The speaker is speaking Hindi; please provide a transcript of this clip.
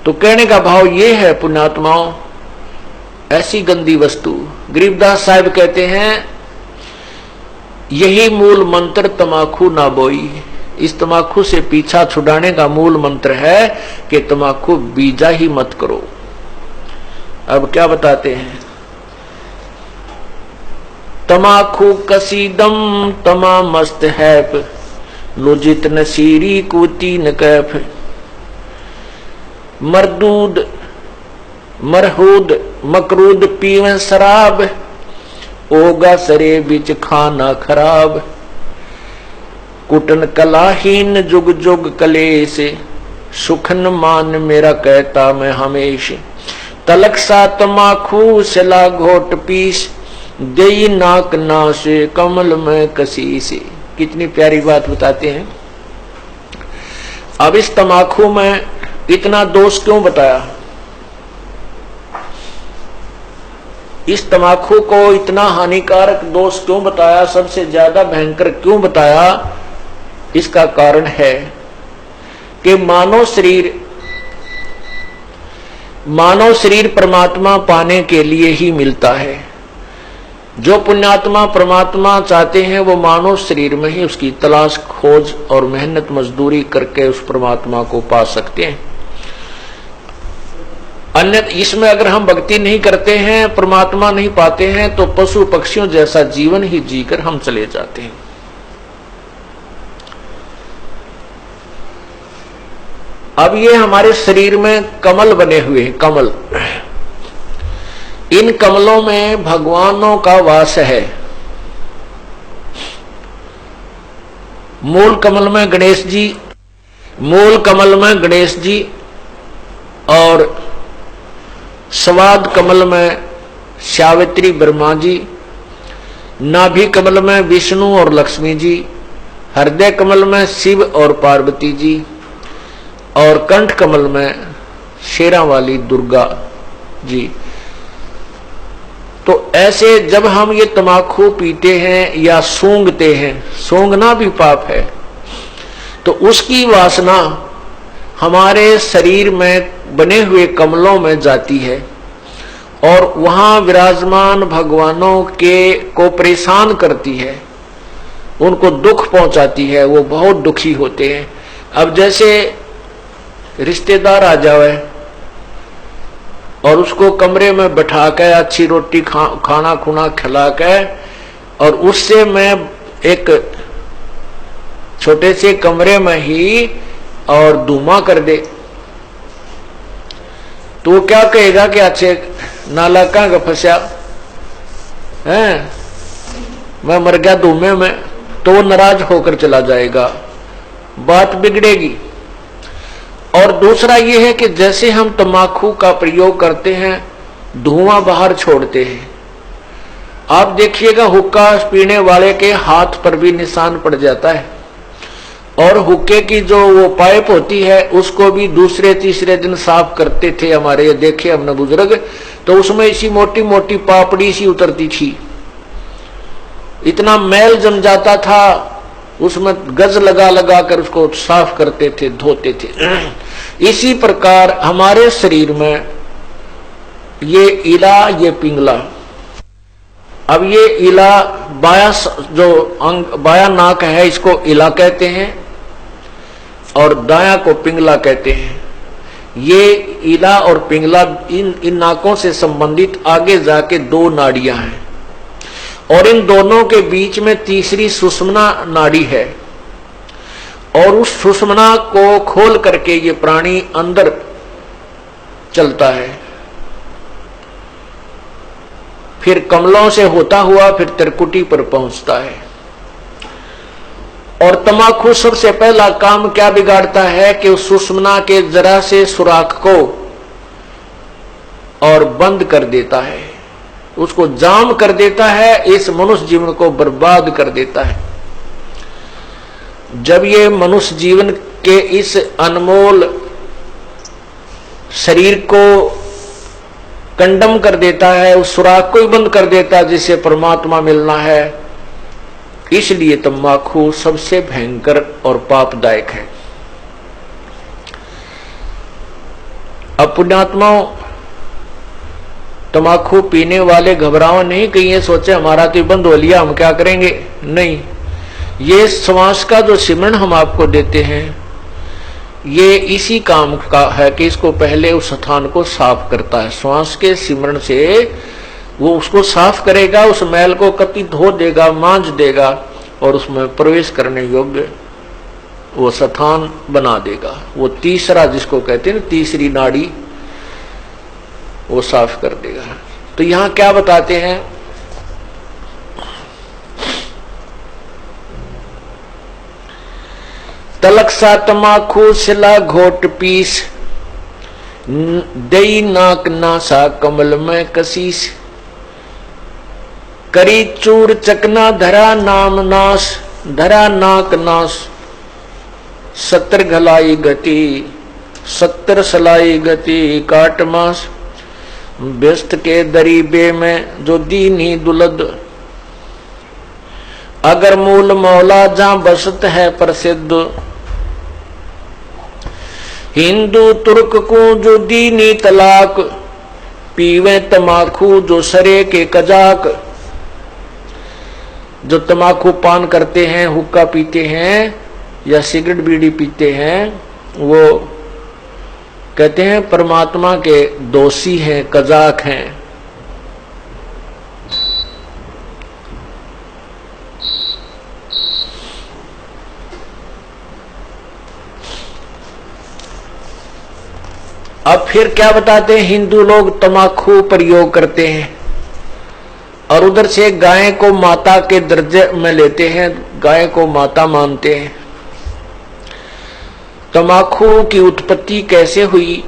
तो कहने का भाव ये है पुण्यात्माओं, ऐसी गंदी वस्तु, गरीबदास साहब कहते हैं यही मूल मंत्र तमाकू ना बोई। इस तमाकू से पीछा छुड़ाने का मूल मंत्र है कि तमाकू बीजा ही मत करो। अब क्या बताते हैं, तमाकू कसीदम तमा मस्त है, लुजित नसीरी कुती न कैफ, मरदूद मरहूद मकरूद पीवे शराब, ओगा सरे बिच खाना खराब, कुटन कलाहीन जुग जुग कलेश, सुखन मान मेरा कहता मैं हमेश, तलक सा तमाकू सिला घोट पीस, देई नाक नाश कमल में कसी से। कितनी प्यारी बात बताते हैं। अब इस तमाकू में इतना दोष क्यों बताया, इस तमाकू को इतना हानिकारक दोष क्यों बताया, सबसे ज्यादा भयंकर क्यों बताया, इसका कारण है कि मानव शरीर परमात्मा पाने के लिए ही मिलता है। जो पुण्यात्मा परमात्मा चाहते हैं वो मानव शरीर में ही उसकी तलाश खोज और मेहनत मजदूरी करके उस परमात्मा को पा सकते हैं। अन्य इसमें अगर हम भक्ति नहीं करते हैं, परमात्मा नहीं पाते हैं, तो पशु पक्षियों जैसा जीवन ही जीकर हम चले जाते हैं। अब ये हमारे शरीर में कमल बने हुए हैं, कमल, इन कमलों में भगवानों का वास है। मूल कमल में गणेश जी, और स्वाद कमल में सावित्री ब्रह्मा जी, नाभि कमल में विष्णु और लक्ष्मी जी, हृदय कमल में शिव और पार्वती जी, और कंठ कमल में शेरा वाली दुर्गा जी। तो ऐसे जब हम ये तमाकू पीते हैं या सूंघते हैं, सूंघना भी पाप है, तो उसकी वासना हमारे शरीर में बने हुए कमलों में जाती है और वहां विराजमान भगवानों को परेशान करती है, उनको दुख पहुंचाती है, वो बहुत दुखी होते हैं। अब जैसे रिश्तेदार आ जावे और उसको कमरे में बैठा के अच्छी रोटी खाना खुना खिला के और उससे मैं एक छोटे से कमरे में ही और धुआं कर दे, तो वो क्या कहेगा कि अच्छे नालाका का फंसा है, मैं मर गया धुएं में, तो वो नाराज होकर चला जाएगा, बात बिगड़ेगी। और दूसरा ये है कि जैसे हम तम्बाकू का प्रयोग करते हैं, धुआं बाहर छोड़ते हैं, आप देखिएगा हुक्का पीने वाले के हाथ पर भी निशान पड़ जाता है, और हुक्के की जो वो पाइप होती है उसको भी दूसरे तीसरे दिन साफ करते थे हमारे, ये देखे हमने बुजुर्ग, तो उसमें इसी मोटी मोटी पापड़ी सी उतरती थी, इतना मैल जम जाता था, उसमें गज लगा लगा कर उसको साफ करते थे, धोते थे। इसी प्रकार हमारे शरीर में ये इला, ये पिंगला, अब ये इला बाया जो अंग बाया नाक है इसको इला कहते हैं और दाया को पिंगला कहते हैं। ये इला और पिंगला इन नाकों से संबंधित आगे जाके दो नाड़ियां हैं और इन दोनों के बीच में तीसरी सुषुम्ना नाड़ी है और उस सुषुम्ना को खोल करके ये प्राणी अंदर चलता है, फिर कमलों से होता हुआ फिर त्रिकुटी पर पहुंचता है। और तमाकू सबसे पहला काम क्या बिगाड़ता है कि उस सुषुम्ना के जरा से सुराख को और बंद कर देता है, उसको जाम कर देता है, इस मनुष्य जीवन को बर्बाद कर देता है। जब ये मनुष्य जीवन के इस अनमोल शरीर को कंडम कर देता है, उस सुराख को ही बंद कर देता है जिससे परमात्मा मिलना है, इसलिए तम्बाकू सबसे भयंकर और पापदायक है। अब पुण्यात्माओं, तमाकू पीने वाले घबराओ नहीं कि ये सोचे हमारा तो बंद हो लिया, हम क्या करेंगे। नहीं, ये श्वास का जो सिमरण हम आपको देते हैं, ये इसी काम का है कि इसको पहले उस स्थान को साफ करता है। श्वास के सिमरण से वो उसको साफ करेगा, उस मैल को कति धो देगा, मांझ देगा और उसमें प्रवेश करने योग्य वो स्थान बना देगा। वो तीसरा जिसको कहते हैं तीसरी नाड़ी, वो साफ कर देगा। तो यहां क्या बताते हैं, तलक सा तमाकू सिला घोट पीस, दई नाक नासा कमल में कसीस, करी चूर चकना धरा नाम नाश, धरा नाक नाश, 70 घलाई गति 70 सलाई गति काट मास, व्यस्त के दरीबे में जो दीनी दुलद, अगर मूल मौला जहां बसत है प्रसिद्ध, हिंदू तुर्क को जो दीनी तलाक, पीवे तमाकू जो सरे के कजाक। जो तमाकू पान करते हैं, हुक्का पीते हैं या सिगरेट बीड़ी पीते हैं, वो कहते हैं परमात्मा के दोषी हैं, कजाक हैं। अब फिर क्या बताते हैं, हिंदू लोग तमाकू प्रयोग करते हैं और उधर से गाय को माता के दर्जे में लेते हैं, गाय को माता मानते हैं। तमाकू की उत्पत्ति कैसे हुई?